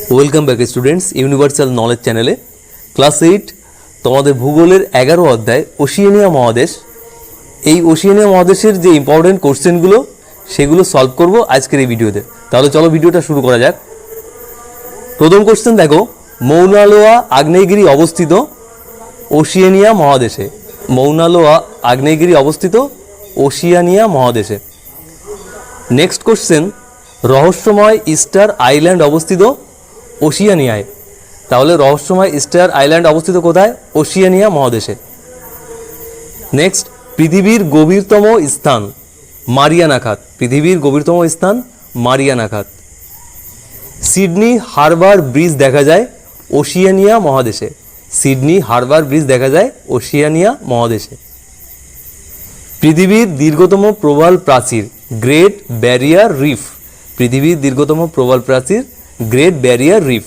Welcome back students universal knowledge চ্যানেলে। Class 8 তোমাদের ভূগোলের 11 অধ্যায় ওশিয়ানিয়া মহাদেশ। এই ওশিয়ানিয়া মহাদেশের যে ইম্পর্টেন্ট কোশ্চেনগুলো সেগুলো সলভ করব আজকের এই ভিডিওতে। তাহলে চলো ভিডিওটা শুরু করা যাক। প্রথম কোশ্চেন দেখো, মৌনা লোয়া আগ্নেয়গিরি অবস্থিত ওশিয়ানিয়া মহাদেশে। মৌনা লোয়া আগ্নেয়গিরি অবস্থিত ওশিয়ানিয়া মহাদেশে। নেক্সট কোশ্চেন, রহস্যময় ইস্টার আইল্যান্ড অবস্থিত ওশিয়ানিয়ায়। তাহলে রহস্যময় ইস্টার আইল্যান্ড অবস্থিত কোথায়? ওশিয়ানিয়া মহাদেশে। নেক্সট, পৃথিবীর গভীরতম স্থান মারিয়ানা খাত। পৃথিবীর গভীরতম স্থান মারিয়ানা খাত। সিডনি হারবার ব্রিজ দেখা যায় ওশিয়ানিয়া মহাদেশে। সিডনি হারবার ব্রিজ দেখা যায় ওশিয়ানিয়া মহাদেশে। পৃথিবীর দীর্ঘতম প্রবাল প্রাচীর গ্রেট ব্যারিয়ার রিফ। পৃথিবীর দীর্ঘতম প্রবাল প্রাচীর গ্রেট ব্যারিয়ার রিফ।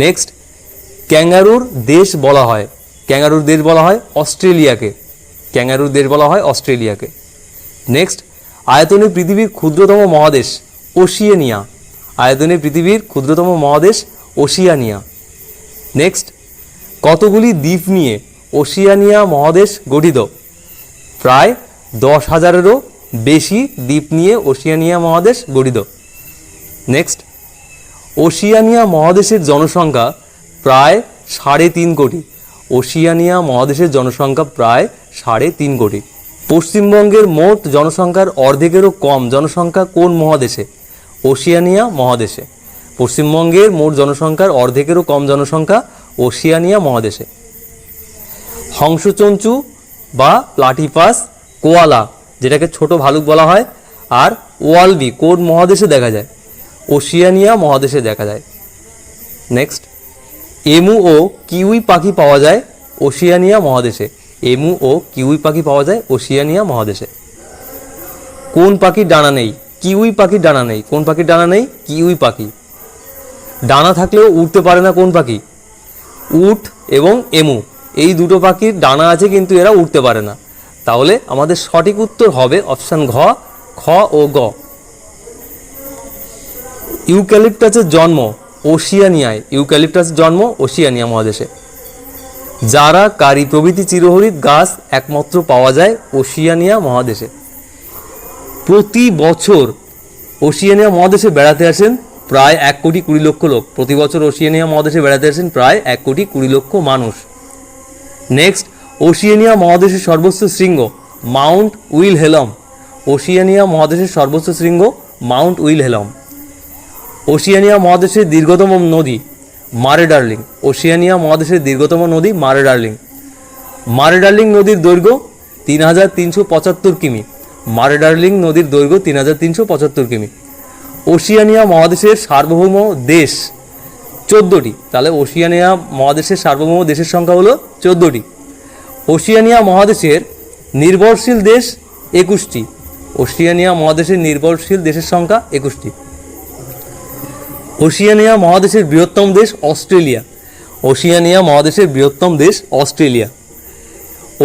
নেক্সট, ক্যাঙ্গারুর দেশ বলা হয়, ক্যাঙ্গারুর দেশ বলা হয় অস্ট্রেলিয়াকে। ক্যাঙ্গারুর দেশ বলা হয় অস্ট্রেলিয়াকে। নেক্সট, আয়তনে পৃথিবীর ক্ষুদ্রতম মহাদেশ ওশিয়ানিয়া। আয়তনে পৃথিবীর ক্ষুদ্রতম মহাদেশ ওশিয়ানিয়া। নেক্সট, কতগুলি দ্বীপ নিয়ে ওশিয়ানিয়া মহাদেশ গঠিত? প্রায় 10,000-এরও বেশি দ্বীপ নিয়ে ওশিয়ানিয়া মহাদেশ গঠিত। নেক্সট, ওশিয়ানিয়া মহাদেশের জনসংখ্যা প্রায় 3.5 কোটি। ওশিয়ানিয়া মহাদেশের জনসংখ্যা প্রায় 3.5 কোটি। পশ্চিমবঙ্গের মোট জনসংখ্যার অর্ধেকেরও কম জনসংখ্যা কোন মহাদেশে? ওশিয়ানিয়া মহাদেশে। পশ্চিমবঙ্গের মোট জনসংখ্যার অর্ধেকেরও কম জনসংখ্যা ওশিয়ানিয়া মহাদেশে। হংসচঞ্চু বা প্লাটিপাস কোয়ালা, যেটাকে ছোট ভালুক বলা হয়, আর ওয়ালবি কোন মহাদেশে দেখা যায়? ওশিয়ানিয়া মহাদেশে দেখা যায়। নেক্সট, এমু ও কিউই পাখি পাওয়া যায় ওশিয়ানিয়া মহাদেশে। এমু ও কিউই পাখি পাওয়া যায় ওশিয়ানিয়া মহাদেশে। কোন পাখির ডানা নেই? কিউই পাখির ডানা নেই। কোন পাখির ডানা নেই? কিউই পাখি। ডানা থাকলেও উড়তে পারে না কোন পাখি? উট এবং এমু, এই দুটো পাখির ডানা আছে কিন্তু এরা উড়তে পারে না। তাহলে আমাদের সঠিক উত্তর হবে অপশান ঘ, খ ও গ। ইউক্যালিপটাসের জন্ম ওশিয়ানিয়ায়। ইউক্যালিপটাসের জন্ম ওশিয়ানিয়া মহাদেশে। জারা, কারি প্রভৃতি চিরহরিৎ গাছ একমাত্র পাওয়া যায় ওশিয়ানিয়া মহাদেশে। প্রতি বছর ওশিয়ানিয়া মহাদেশে বেড়াতে আসেন প্রায় 1,20,00,000 লোক। প্রতি বছর ওশিয়ানিয়া মহাদেশে বেড়াতে আসেন প্রায় 1,20,00,000 মানুষ। নেক্সট, ওশিয়ানিয়া মহাদেশের সর্বোচ্চ শৃঙ্গ মাউন্ট উইলহেলম। ওশিয়ানিয়া মহাদেশের সর্বোচ্চ শৃঙ্গ মাউন্ট উইলহেলম। ওশিয়ানিয়া মহাদেশের দীর্ঘতম নদী মারে ডার্লিং। ওশিয়ানিয়া মহাদেশের দীর্ঘতম নদী মারে ডার্লিং। মারে ডার্লিং নদীর দৈর্ঘ্য 3,375 কিমি। মারে ডার্লিং নদীর দৈর্ঘ্য 3,375 কিমি। ওশিয়ানিয়া মহাদেশের সার্বভৌম দেশ 14টি। তাহলে ওশিয়ানিয়া মহাদেশের সার্বভৌম দেশের সংখ্যা হলো 14টি। ওশিয়ানিয়া মহাদেশের নির্ভরশীল দেশ 21টি। ওশিয়ানিয়া মহাদেশের নির্ভরশীল দেশের সংখ্যা 21টি। ওশিয়ানিয়া মহাদেশের বৃহত্তম দেশ অস্ট্রেলিয়া। ওশিয়ানিয়া মহাদেশের বৃহত্তম দেশ অস্ট্রেলিয়া।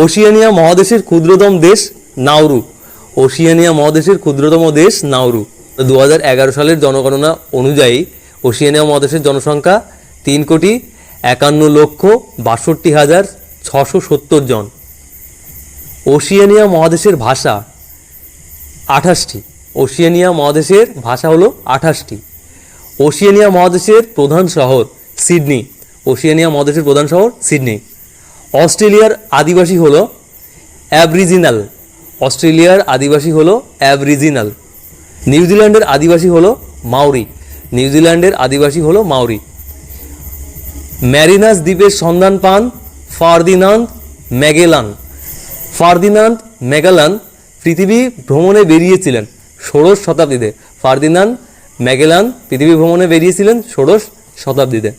ওশিয়ানিয়া মহাদেশের ক্ষুদ্রতম দেশ নাউরু। ওশিয়ানিয়া মহাদেশের ক্ষুদ্রতম দেশ নাউরু। 2011 সালের জনগণনা অনুযায়ী ওশিয়ানিয়া মহাদেশের জনসংখ্যা 3,51,62,670 জন। ওশিয়ানিয়া মহাদেশের ভাষা 28টি। ওশিয়ানিয়া মহাদেশের ভাষা হলো 28টি। ওশিয়ানিয়া মহাদেশের প্রধান শহর সিডনি। ওশিয়ানিয়া মহাদেশের প্রধান শহর সিডনি। অস্ট্রেলিয়ার আদিবাসী হলো অ্যাবরিজিনাল। অস্ট্রেলিয়ার আদিবাসী হলো অ্যাবরিজিনাল। নিউজিল্যান্ডের আদিবাসী হলো মাউরি। নিউজিল্যান্ডের আদিবাসী হলো মাউরি। ম্যারিনাস দ্বীপের সন্ধান পান ফার্দিনান্দ ম্যাগেলান। ফার্দিনান্দ ম্যাগেলান পৃথিবী ভ্রমণে বেরিয়েছিলেন 16 শতাব্দীতে। ফার্দিনান্দ ম্যাগেলান পৃথিবী ভ্রমণে বেরিয়েছিলেন 16 শতাব্দীতে।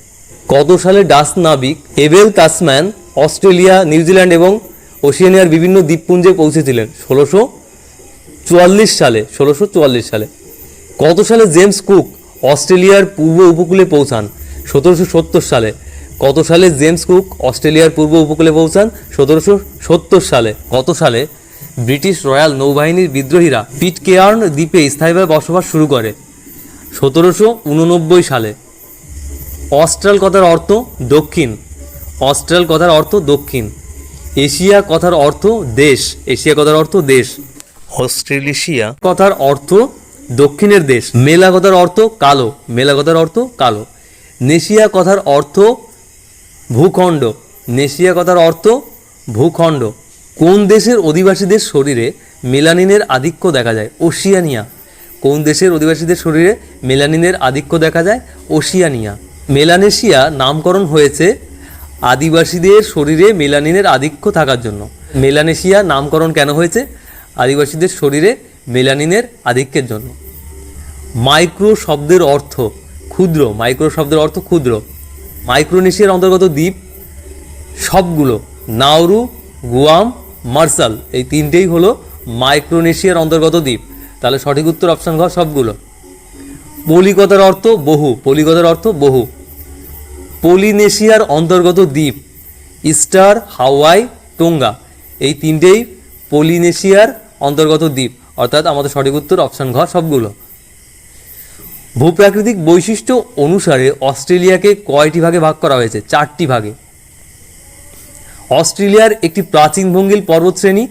কত সালে ডাচ নাবিক এবেল তাসম্যান অস্ট্রেলিয়া, নিউজিল্যান্ড এবং ওশিয়ানিয়ার বিভিন্ন দ্বীপপুঞ্জে পৌঁছেছিলেন? 1644 সালে। 1644 সালে। কত সালে জেমস কুক অস্ট্রেলিয়ার পূর্ব উপকূলে পৌঁছান? 1770 সালে। কত সালে জেমস কুক অস্ট্রেলিয়ার পূর্ব উপকূলে পৌঁছান? 1770 সালে। কত সালে ব্রিটিশ রয়্যাল নৌবাহিনীর বিদ্রোহীরা পিটকেয়ার্ন দ্বীপে স্থায়ীভাবে বসবাস শুরু করে? 1789 সালে। অস্ট্রাল কথার অর্থ দক্ষিণ, অস্ট্রাল কথার অর্থ দক্ষিণ। এশিয়া কথার অর্থ দেশ, এশিয়া কথার অর্থ দেশ। অস্ট্রেলেশিয়া কথার অর্থ দক্ষিণের দেশ। মেলা কথার অর্থ কালো, মেলা কথার অর্থ কালো। নেশিয়া কথার অর্থ ভূখণ্ড, নেশিয়া কথার অর্থ ভূখণ্ড। কোন দেশের অধিবাসীদের শরীরে মেলানিনের আধিক্য দেখা যায়? ওশিয়ানিয়া। কোন দেশের অধিবাসীদের শরীরে মেলানিনের আধিক্য দেখা যায়? ওশিয়ানিয়া। মেলানেশিয়া নামকরণ হয়েছে আদিবাসীদের শরীরে মেলানিনের আধিক্য থাকার জন্য। মেলানেশিয়া নামকরণ কেন হয়েছে? আদিবাসীদের শরীরে মেলানিনের আধিক্যের জন্য। মাইক্রো শব্দের অর্থ ক্ষুদ্র, মাইক্রো শব্দের অর্থ ক্ষুদ্র। মাইক্রোনেশিয়ার অন্তর্গত দ্বীপ সবগুলো, নাউরু, গুয়াম, মার্শাল, এই তিনটেই হলো মাইক্রোনেশিয়ার অন্তর্গত দ্বীপ। তাহলে সঠিক উত্তর অপশন ঘ সবগুলো। পলি কথার অর্থ বহু, পলি কথার অর্থ বহু। পলিনেশিয়ার অন্তর্গত দ্বীপ ইস্টার, হাওয়াই, টোঙ্গা, এই তিনটেই পলিনেশিয়ার অন্তর্গত দ্বীপ, অর্থাৎ আমাদের সঠিক উত্তর অপশন ঘ সবগুলো। ভূপ্রাকৃতিক বৈশিষ্ট্য অনুসারে অস্ট্রেলিয়াকে কয়টি ভাগে ভাগ করা হয়েছে? 4টি ভাগে। অস্ট্রেলিয়ার একটি প্রাচীন ভঙ্গিল পর্বতশ্রেণী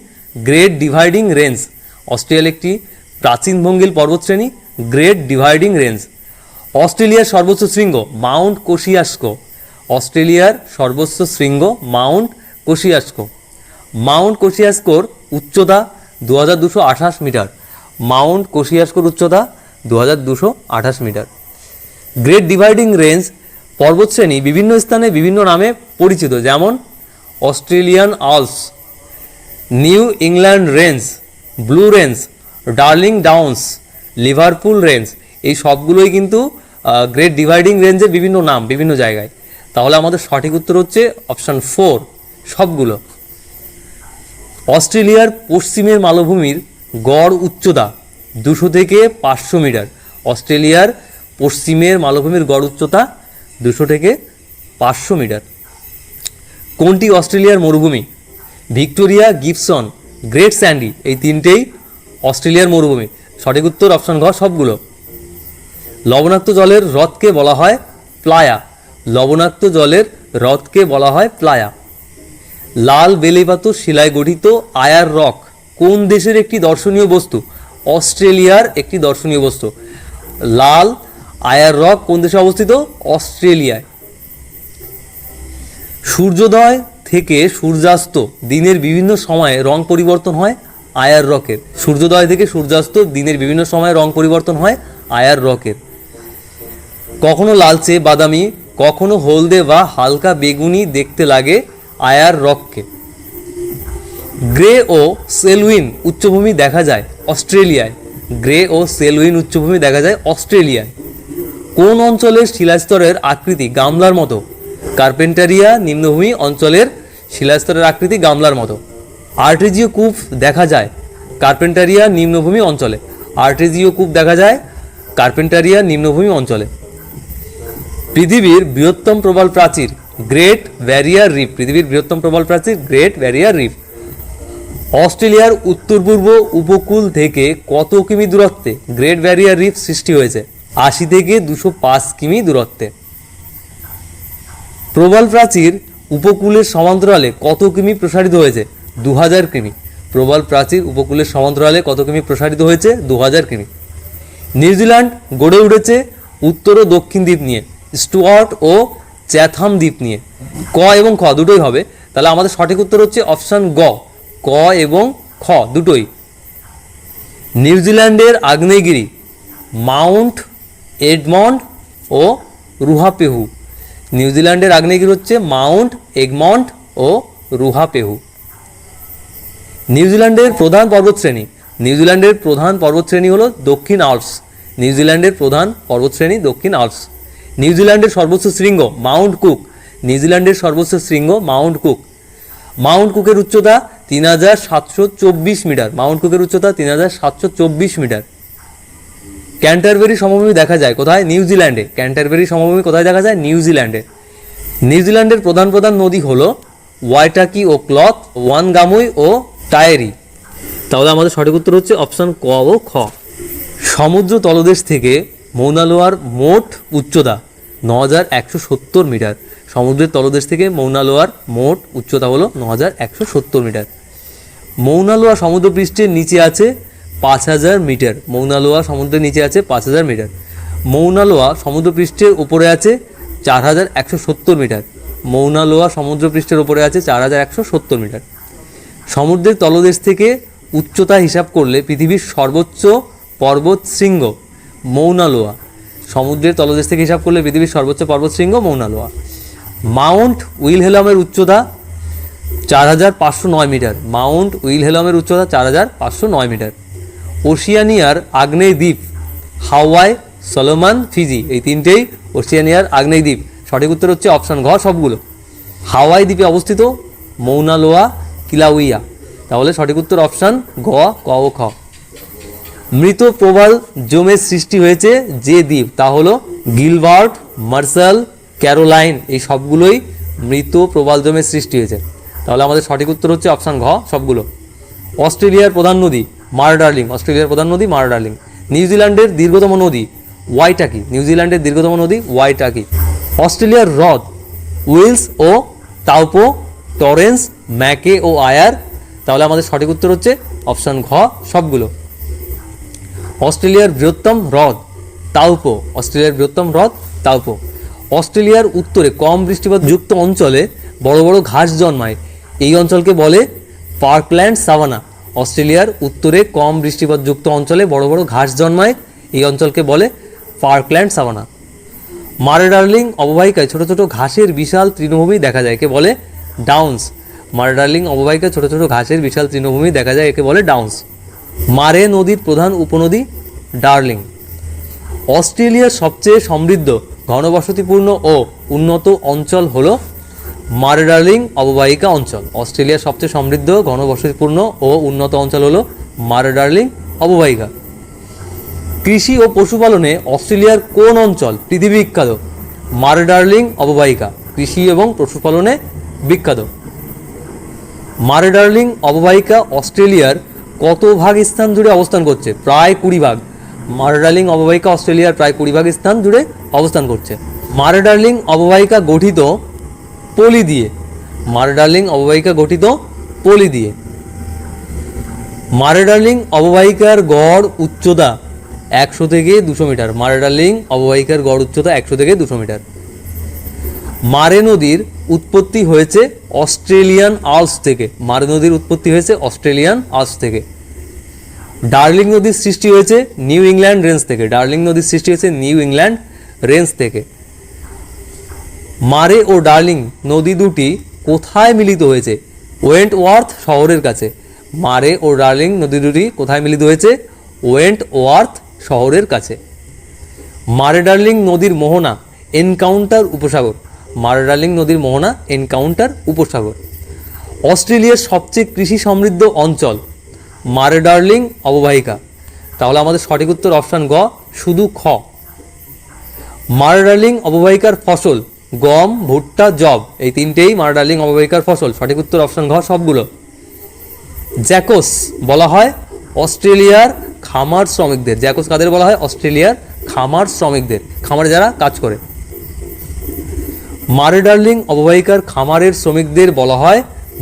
গ্রেট ডিভাইডিং রেঞ্জ, অস্ট্রেলিয়ার একটি প্রাচীন ভঙ্গিল পর্বতশ্রেণী গ্রেট ডিভাইডিং রেঞ্জ। অস্ট্রেলিয়ার সর্বোচ্চ শৃঙ্গ মাউন্ট কোসিয়াস্কো, অস্ট্রেলিয়ার সর্বোচ্চ শৃঙ্গ মাউন্ট কোসিয়াস্কো। মাউন্ট কোসিয়াস্কোর উচ্চতা 2228 মিটার, মাউন্ট কোসিয়াস্কোর উচ্চতা 2228 মিটার। গ্রেট ডিভাইডিং রেঞ্জ পর্বতশ্রেণী বিভিন্ন স্থানে বিভিন্ন নামে পরিচিত, যেমন Australian Alps, new England range, blue range, darling downs, Liverpool range, এই সবগুলোই কিন্তু গ্রেট ডিভাইডিং রেঞ্জের বিভিন্ন নাম বিভিন্ন জায়গায়। তাহলে আমাদের সঠিক উত্তর হচ্ছে অপশান 4 সবগুলো। অস্ট্রেলিয়ার পশ্চিমের মালভূমির গড় উচ্চতা 200 থেকে 500 মিটার, অস্ট্রেলিয়ার পশ্চিমের মালভূমির গড় উচ্চতা 200 থেকে 500 মিটার। কোনটি অস্ট্রেলিয়ার মরুভূমি? ভিক্টোরিয়া, গিবসন, গ্রেট স্যান্ডি, এই তিনটেই অস্ট্রেলিয়ার মরুভূমি। সঠিক উত্তর অপশন ঘ সবগুলো। লবণাক্ত জলের হ্রদকে বলা হয় প্লায়া, লবণাক্ত জলের হ্রদকে বলা হয় প্লায়া। লাল বেলেপাথর শিলায় গঠিত আয়ার রক কোন দেশের একটি দর্শনীয় বস্তু? অস্ট্রেলিয়ার একটি দর্শনীয় বস্তু। লাল আয়ার রক কোন দেশে অবস্থিত? অস্ট্রেলিয়ায়। সূর্যোদয় থেকে সূর্যাস্ত দিনের বিভিন্ন সময়ে রং পরিবর্তন হয় আয়ার রকের। সূর্যোদয় থেকে সূর্যাস্ত দিনের বিভিন্ন সময়ে রং পরিবর্তন হয় আয়ার রকের। কখনো লালচে বাদামি, কখনো হলদে বা হালকা বেগুনি দেখতে লাগে আয়ার রককে। গ্রে ও সেলউইন উচ্চভূমি দেখা যায় অস্ট্রেলিয়ায়, গ্রে ও সেলউইন উচ্চভূমি দেখা যায় অস্ট্রেলিয়ায়। কোন অঞ্চলের শিলাস্তরের আকৃতি গামলার মতো? কার্পেন্টারিয়া নিম্নভূমি অঞ্চলের শিলাস্তরের আকৃতি গামলার মতো। আর্টেজিও কূপ দেখা যায় কার্পেন্টারিয়া নিম্নভূমি অঞ্চলে, আর্টেজিও কূপ দেখা যায় কার্পেন্টারিয়া নিম্নভূমি অঞ্চলে। পৃথিবীর বৃহত্তম প্রবাল প্রাচীর গ্রেট ব্যারিয়ার রিফ, পৃথিবীর বৃহত্তম প্রবাল প্রাচীর গ্রেট ব্যারিয়ার রিফ। অস্ট্রেলিয়ার উত্তর পূর্ব উপকূল থেকে কত কিমি দূরত্বে গ্রেট ব্যারিয়ার রিফ সৃষ্টি হয়েছে? 80 থেকে 205 কিমি দূরত্বে। প্রবাল প্রাচীর উপকূলের সমান্তরালে কত কিমি প্রসারিত হয়েছে? 2000 কিমি। প্রবাল প্রাচীর উপকূলের সমান্তরালে কত কিমি প্রসারিত হয়েছে? 2000 কিমি। নিউজিল্যান্ড গড়ে উঠেছে উত্তর ও দক্ষিণ দ্বীপ নিয়ে, স্টুয়ার্ট ও চ্যাথাম দ্বীপ নিয়ে। ক এবং খ দুটোই হবে, তাহলে আমাদের সঠিক উত্তর হচ্ছে অপশান গ, ক এবং খ দুটোই। নিউজিল্যান্ডের আগ্নেয়গিরি মাউন্ট এডমন্ড ও রুহাপেহু, নিউজিল্যান্ডের আগ্নেয়গিরি হচ্ছে মাউন্ট এগমন্ট ও রুহাপেহু। নিউজিল্যান্ডের প্রধান পর্বতশ্রেণী, নিউজিল্যান্ডের প্রধান পর্বতশ্রেণী হলো দক্ষিণ আল্পস, নিউজিল্যান্ডের প্রধান পর্বতশ্রেণী দক্ষিণ আল্পস। নিউজিল্যান্ডের সর্বোচ্চ শৃঙ্গ মাউন্ট কুক, নিউজিল্যান্ডের সর্বোচ্চ শৃঙ্গ মাউন্ট কুক। মাউন্ট কুকের উচ্চতা 3724 মিটার, মাউন্ট কুকের উচ্চতা 3724 মিটার। ক্যান্টারবেরি সমভূমি দেখা যায় কোথায়? নিউজিল্যান্ডে। ক্যান্টারবেরি সমভূমি কোথায় দেখা যায়? নিউজিল্যান্ডে। নিউজিল্যান্ডের প্রধান প্রধান নদী হলো ওয়াইটাকি ও ক্লথ, ওয়ানগামুই ও টায়েরি। তাহলে আমাদের সঠিক উত্তর হচ্ছে অপশন ক ও খ। সমুদ্র তলদেশ থেকে মৌনা লোয়ার মোট উচ্চতা 9170 মিটার। সমুদ্রের তলদেশ থেকে মৌনা লোয়ার মোট উচ্চতা হলো 9170 মিটার। মৌনা লোয়া সমুদ্রপৃষ্ঠের নিচে আছে 5000 মিটার। মৌনা লোয়া সমুদ্রের নিচে আছে 5000 মিটার। মৌনা লোয়া সমুদ্রপৃষ্ঠের উপরে আছে 4170 মিটার। মৌনা লোয়া সমুদ্রপৃষ্ঠের উপরে আছে 4170 মিটার। সমুদ্রের তলদেশ থেকে উচ্চতা হিসাব করলে পৃথিবীর সর্বোচ্চ পর্বত শৃঙ্গ মৌনা লোয়া। সমুদ্রের তলদেশ থেকে হিসাব করলে পৃথিবীর সর্বোচ্চ পর্বত শৃঙ্গ মৌনা লোয়া। মাউন্ট উইলহেলমের উচ্চতা 4509 মিটার। মাউন্ট উইলহেলমের উচ্চতা 4509 মিটার। ওশিয়ানিয়ার আগ্নেয় দ্বীপ হাওয়াই, সলোমন, ফিজি, এই তিনটেই ওশিয়ানিয়ার আগ্নেয় দ্বীপ। সঠিক উত্তর হচ্ছে অপশান ঘ সবগুলো। হাওয়াই দ্বীপে অবস্থিত মৌনা লোয়া, কিলাউইয়া। তাহলে সঠিক উত্তর অপশান গ, ক ও খ। মৃত প্রবাল জমের সৃষ্টি হয়েছে যে দ্বীপ তা হলো গিলবার্ট, মার্শাল, ক্যারোলাইন, এই সবগুলোই মৃত প্রবাল জমের সৃষ্টি হয়েছে। তাহলে আমাদের সঠিক উত্তর হচ্ছে অপশান ঘ সবগুলো। অস্ট্রেলিয়ার প্রধান নদী মারডার্লিং। অস্ট্রেলিয়ার প্রধান নদী মারডার্লিং। নিউজিল্যান্ডের দীর্ঘতম নদী ওয়াইটাকি। নিউজিল্যান্ডের দীর্ঘতম নদী ওয়াইটাকি। অস্ট্রেলিয়ার হ্রদ উইলস ও তাউপো, টরেন্স, ম্যাকে ও আয়ার। তাহলে আমাদের সঠিক উত্তর হচ্ছে অপশান ঘ সবগুলো। অস্ট্রেলিয়ার বৃহত্তম হ্রদ তাউপো। অস্ট্রেলিয়ার বৃহত্তম হ্রদ তাউপো। অস্ট্রেলিয়ার উত্তরে কম বৃষ্টিপাতযুক্ত অঞ্চলে বড় বড় ঘাস জন্মায়, এই অঞ্চলকে বলে পার্কল্যান্ড সাভানা। অস্ট্রেলিয়ার উত্তরে কম বৃষ্টিপাতযুক্ত অঞ্চলে বড় বড় ঘাস জন্মায়, এই অঞ্চলকে বলে পার্কল্যান্ড সাভানা। মারডার্লিং অববাহিকায় ছোট ছোট ঘাসের বিশাল তৃণভূমি দেখা যায়, একে বলে ডাউন্স। মারডার্লিং অববাহিকায় ছোট ছোট ঘাসের বিশাল তৃণভূমি দেখা যায়, একে বলে ডাউন্স। মারে নদীর প্রধান উপনদী ডার্লিং। অস্ট্রেলিয়ার সবচেয়ে সমৃদ্ধ, ঘনবসতিপূর্ণ ও উন্নত অঞ্চল হলো মারডার্লিং অববাহিকা অঞ্চল। অস্ট্রেলিয়ার সবচেয়ে সমৃদ্ধ, ঘনবসতিপূর্ণ ও উন্নত অঞ্চল হলো মারডার্লিং অববাহিকা। কৃষি ও পশুপালনে অস্ট্রেলিয়ার কোন অঞ্চল পৃথিবী বিখ্যাত? মারডার্লিং অববাহিকা কৃষি এবং পশুপালনে বিখ্যাত। মারডার্লিং অববাহিকা অস্ট্রেলিয়ার কত ভাগ স্থান জুড়ে অবস্থান করছে? প্রায় 20 ভাগ। মারডার্লিং অববাহিকা অস্ট্রেলিয়ার প্রায় 20 ভাগ স্থান জুড়ে অবস্থান করছে। মারডার্লিং অববাহিকা গঠিত পলি দিয়ে। মারডার্লিং অববাহিকা গঠিত পলি দিয়ে। মারডার্লিং অববাহিকার গড় উচ্চতা 100 থেকে 200 মিটার। মারডার্লিং অববাহিকার গড় উচ্চতা 100 থেকে 200 মিটার। মারে নদীর উৎপত্তি হয়েছে অস্ট্রেলিয়ান আল্পস থেকে। মারে নদীর উৎপত্তি হয়েছে অস্ট্রেলিয়ান আল্পস থেকে। ডার্লিং নদীর সৃষ্টি হয়েছে নিউ ইংল্যান্ড রেঞ্জ থেকে। ডার্লিং নদীর সৃষ্টি হয়েছে নিউ ইংল্যান্ড রেঞ্জ থেকে। মারে ও ডার্লিং নদী দুটি কোথায় মিলিত হয়েছে? ওয়েন্টওয়ার্থ শহরের কাছে। মারে ও ডার্লিং নদী দুটি কোথায় মিলিত হয়েছে? ওয়েন্টওয়ার্থ শহরের কাছে। মারে ডার্লিং নদীর মোহনা এনকাউন্টার উপসাগর। মারে ডার্লিং নদীর মোহনা এনকাউন্টার উপসাগর। অস্ট্রেলিয়ার সবচেয়ে কৃষি সমৃদ্ধ অঞ্চল মারে ডার্লিং অববাহিকা। তাহলে আমাদের সঠিক উত্তর অপশান গ শুধু খ। মারে ডার্লিং অববাহিকার ফসল গম, ভুট্টা, যব, এই তিনটেই মারে ডার্লিং অববাহিকার ফসল। সঠিক উত্তর অপশান ঘ সবগুলো। জ্যাকোস বলা হয় অস্ট্রেলিয়ার খামার শ্রমিকদের। জ্যাকোস কাদের বলা হয়? অস্ট্রেলিয়ার খামার শ্রমিকদের, খামারে যারা কাজ করে। মারে ডার্লিং অববাহিকার খামারের শ্রমিকদের বলা হয়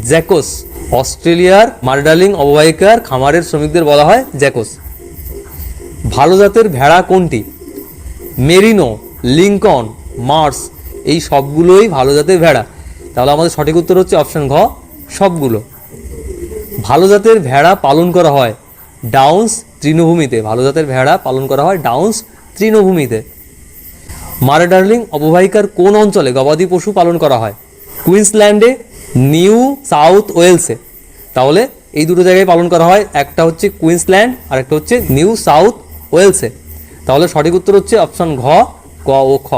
জ্যাকোস। অস্ট্রেলিয়ার মারে ডার্লিং অববাহিকার খামারের শ্রমিকদের বলা হয় জ্যাকোস। ভালো জাতের ভেড়া কোনটি? মেরিনো, লিঙ্কন, মার্স, এই সবগুলোই ভালো জাতের ভেড়া। তাহলে আমাদের সঠিক উত্তর হচ্ছে অপশান ঘ সবগুলো। ভালো জাতের ভেড়া পালন করা হয় ডাউন্স তৃণভূমিতে। ভালো জাতের ভেড়া পালন করা হয় ডাউন্স তৃণভূমিতে। মারে ডার্লিং অববাহিকার কোন অঞ্চলে গবাদি পশু পালন করা হয়? কুইন্সল্যান্ডে, নিউ সাউথ ওয়েলসে। তাহলে এই দুটো জায়গায় পালন করা হয়, একটা হচ্ছে কুইন্সল্যান্ড আর একটা হচ্ছে নিউ সাউথ ওয়েলসে। তাহলে সঠিক উত্তর হচ্ছে অপশান ঘ, ক ও খ।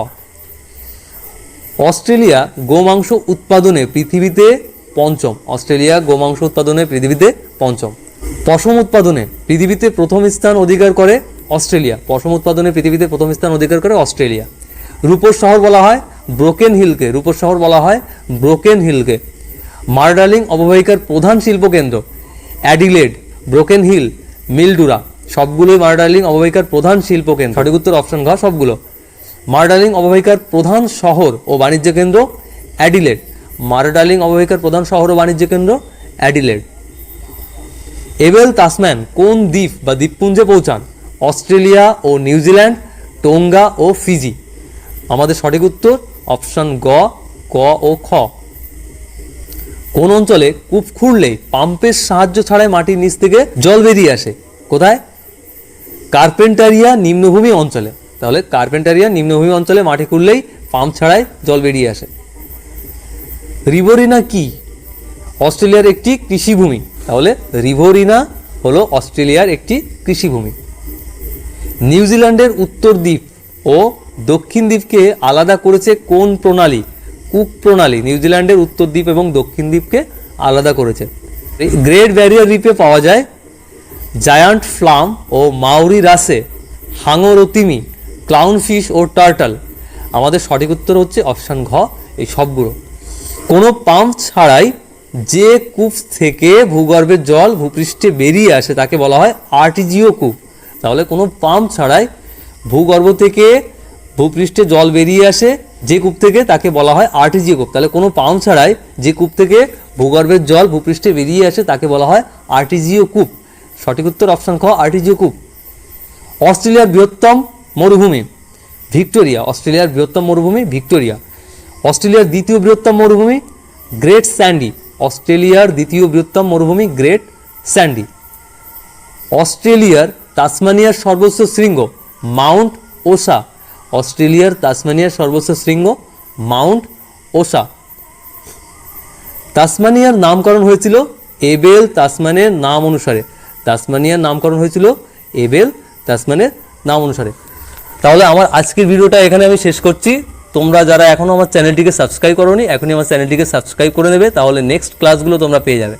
অস্ট্রেলিয়া গোমাংস উৎপাদনে পৃথিবীতে পঞ্চম। অস্ট্রেলিয়া গোমাংস উৎপাদনে পৃথিবীতে পঞ্চম। পশম উৎপাদনে পৃথিবীতে প্রথম স্থান অধিকার করে অস্ট্রেলিয়া। পশম উৎপাদনে পৃথিবীতে প্রথম স্থান অধিকার করে অস্ট্রেলিয়া। রূপোর শহর বলা হয় ব্রোকেন হিলকে। রূপোর শহর বলা হয় ব্রোকেন হিলকে। মারে ডার্লিং অববাহিকার প্রধান শিল্পকেন্দ্র অ্যাডিলেড, ব্রোকেন হিল, মিলডুরা, সবগুলোই মারে ডার্লিং অববাহিকার প্রধান শিল্পকেন্দ্র। সঠিক উত্তর অপশন ঘ সবগুলো। মারডার্লিং অববাহিকার প্রধান শহর ও বাণিজ্য কেন্দ্র অ্যাডিলেড। মারডার্লিং অববাহিকার প্রধান শহর ও বাণিজ্য কেন্দ্র অ্যাডিলেড। এবেল তাসম্যান কোন দ্বীপ বা দ্বীপপুঞ্জে পৌঁছান? অস্ট্রেলিয়া ও নিউজিল্যান্ড, টোঙ্গা ও ফিজি। আমাদের সঠিক উত্তর অপশন গ, ক ও খ। কোন অঞ্চলে কূপ খুঁড়লেই পাম্পের সাহায্য ছাড়াই মাটির নিচ থেকে জল বেরিয়ে আসে? কোথায়? কার্পেন্টারিয়া নিম্নভূমি অঞ্চলে। তাহলে কার্পেন্টারিয়া নিম্নভূমি অঞ্চলে মাটি খুঁড়লেই পাম্প ছাড়াই জল বেরিয়ে আসে। রিভোরিনা কি? অস্ট্রেলিয়ার একটি কৃষিভূমি। তাহলে রিভোরিনা হলো অস্ট্রেলিয়ার একটি কৃষিভূমি। নিউজিল্যান্ডের উত্তর দ্বীপ ও দক্ষিণ দ্বীপকে আলাদা করেছে কোন প্রণালী? কুক প্রণালী নিউজিল্যান্ডের উত্তর দ্বীপ এবং দক্ষিণ দ্বীপকে আলাদা করেছে। গ্রেট ব্যারিয়ার রিফে পাওয়া যায় জায়ান্ট ফ্লাম ও মাউরি রাসে, হাঙর ও তিমি, ক্লাউনফিশ ও টার্টল। আমাদের সঠিক উত্তর হচ্ছে অপশান ঘ, এই সবগুলো। কোনো পাম্প ছাড়াই যে কূপ থেকে ভূগর্ভের জল ভূপৃষ্ঠে বেরিয়ে আসে তাকে বলা হয় আর্টিজিও কূপ। তাহলে কোনো পাম্প ছাড়াই ভূগর্ভ থেকে ভূপৃষ্ঠে জল বেরিয়ে আসে যে কূপ থেকে তাকে বলা হয় আর্টিজিও কূপ। তাহলে কোনো পাম্প ছাড়াই যে কূপ থেকে ভূগর্ভের জল ভূপৃষ্ঠে বেরিয়ে আসে তাকে বলা হয় আর্টিজিও কূপ। সঠিক উত্তর অপশন খ, আর্টিজিও কূপ। অস্ট্রেলিয়ার বৃহত্তম মরুভূমি ভিক্টোরিয়া। অস্ট্রেলিয়ার বৃহত্তম মরুভূমি ভিক্টোরিয়া। অস্ট্রেলিয়ার দ্বিতীয় বৃহত্তম মরুভূমি গ্রেট স্যান্ডি। অস্ট্রেলিয়ার দ্বিতীয় বৃহত্তম মরুভূমি গ্রেট স্যান্ডি। অস্ট্রেলিয়ার তাসমানিয়ার সর্বোচ্চ শৃঙ্গ মাউন্ট ওসা। অস্ট্রেলিয়ার তাসমানিয়ার সর্বোচ্চ শৃঙ্গ মাউন্ট ওসা। তাসমানিয়ার নামকরণ হয়েছিল এবেল তাসমানের নাম অনুসারে। তাসমানিয়ার নামকরণ হয়েছিল এবেল তাসমানের নাম অনুসারে। তাহলে আমার আজকের ভিডিওটা এখানে আমি শেষ করছি। তোমরা যারা এখনও আমার চ্যানেলটিকে সাবস্ক্রাইব করোনি, এখনই আমার চ্যানেলটিকে সাবস্ক্রাইব করে নেবে, তাহলে নেক্সট ক্লাসগুলো তোমরা পেয়ে যাবে।